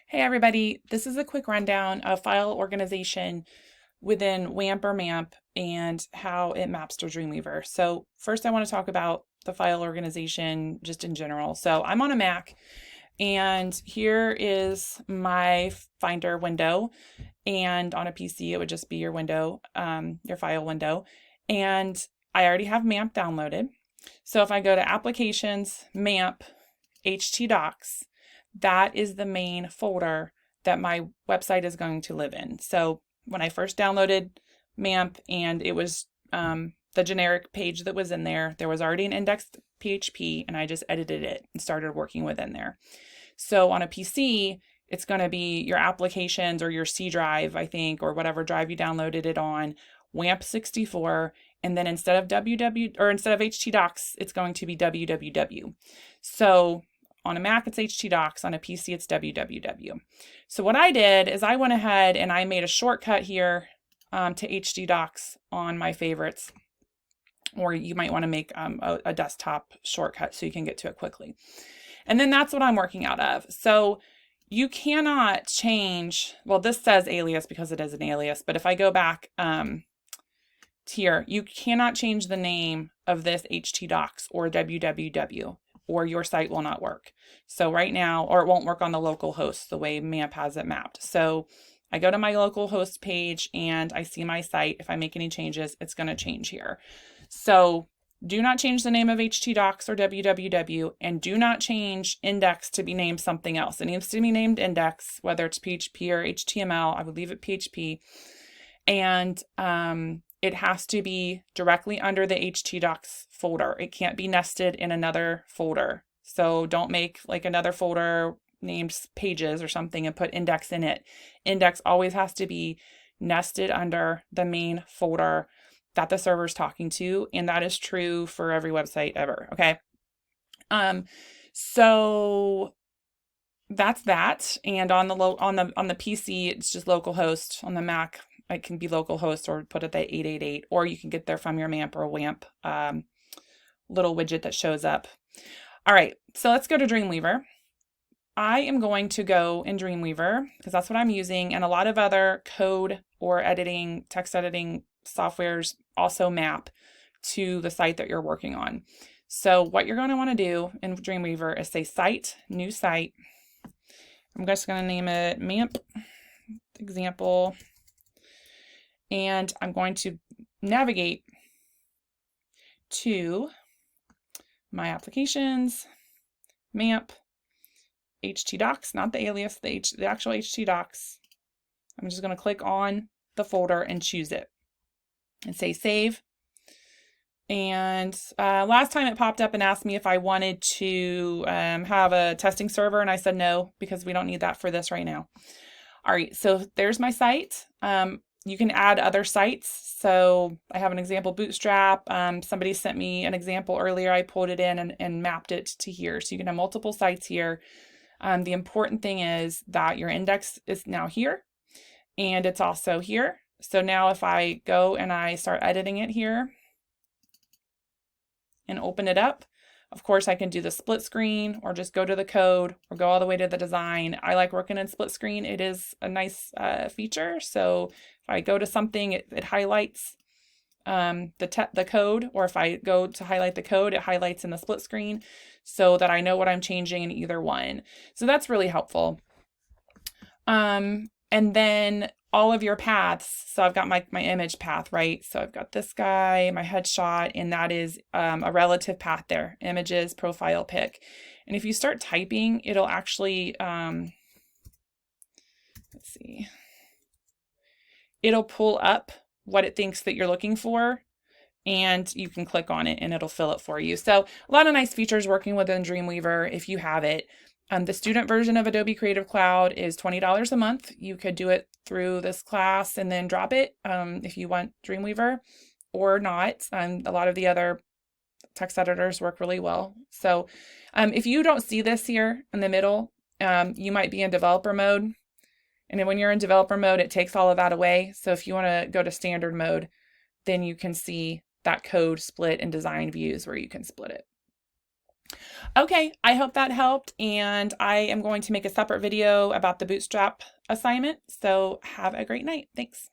Hey everybody, this is a quick rundown of file organization within WAMP or MAMP and how it maps to Dreamweaver. So first I want to talk about the file organization just in general. So I'm on a Mac and here is my Finder window, and on a PC it would just be your window, your file window. And I already have MAMP downloaded. So if I go to Applications, MAMP, htdocs, that is the main folder that my website is going to live in. So when I first downloaded MAMP and it was the generic page that was in there, there was already an indexed PHP and I just edited it and started working within there. So on a PC, it's going to be your applications or your C drive, I think, or whatever drive you downloaded it on, WAMP64, and then instead of htdocs, it's going to be www. So on a Mac, it's htdocs. On a PC, it's www. So what I did is I went ahead and I made a shortcut here to htdocs on my favorites, or you might want to make a desktop shortcut so you can get to it quickly. And then that's what I'm working out of. So you cannot change, well, this says alias because it is an alias, but if I go back here, you cannot change the name of this htdocs or www, or your site will not work. So right now, or it won't work on the local host the way MAMP has it mapped. So I go to my local host page and I see my site. If I make any changes, it's going to change here. So do not change the name of htdocs or www, and do not change index to be named something else. It needs to be named index, whether it's PHP or HTML. I would leave it PHP. And it has to be directly under the htdocs folder. It can't be nested in another folder. So don't make like another folder named pages or something and put index in it. Index always has to be nested under the main folder that the server is talking to, and that is true for every website ever. Okay. So that's that. And on the PC, it's just localhost. On the Mac, it can be localhost or put it at 888, or you can get there from your MAMP or WAMP little widget that shows up. All right, so let's go to Dreamweaver. I am going to go in Dreamweaver because that's what I'm using, and a lot of other code or editing, text editing softwares also map to the site that you're working on. So what you're going to want to do in Dreamweaver is say Site, New Site. I'm just going to name it MAMP example. And I'm going to navigate to my applications, MAMP, htdocs, not the alias, the actual htdocs. I'm just going to click on the folder and choose it and say save. And last time it popped up and asked me if I wanted to have a testing server, and I said no, because we don't need that for this right now. All right, so there's my site. You can add other sites. So I have an example Bootstrap. Somebody sent me an example earlier. I pulled it in and mapped it to here. So you can have multiple sites here. The important thing is that your index is now here and it's also here. So now if I go and I start editing it here and open it up, of course I can do the split screen or just go to the code or go all the way to the design. I like working in split screen. It is a nice feature. So if I go to something, it highlights the code, or if I go to highlight the code, it highlights in the split screen so that I know what I'm changing in either one. So that's really helpful. And then all of your paths. So I've got my image path, right? So I've got this guy, my headshot, and that is a relative path there, images, profile pic. And if you start typing, it'll actually, let's see, it'll pull up what it thinks that you're looking for, and you can click on it and it'll fill it for you. So a lot of nice features working within Dreamweaver if you have it. The student version of Adobe Creative Cloud is $20 a month. You could do it through this class and then drop it if you want Dreamweaver or not. A lot of the other text editors work really well. So if you don't see this here in the middle, you might be in developer mode. And then when you're in developer mode, it takes all of that away. So if you want to go to standard mode, then you can see that code split in design views where you can split it. Okay, I hope that helped, and I am going to make a separate video about the bootstrap assignment. So have a great night. Thanks.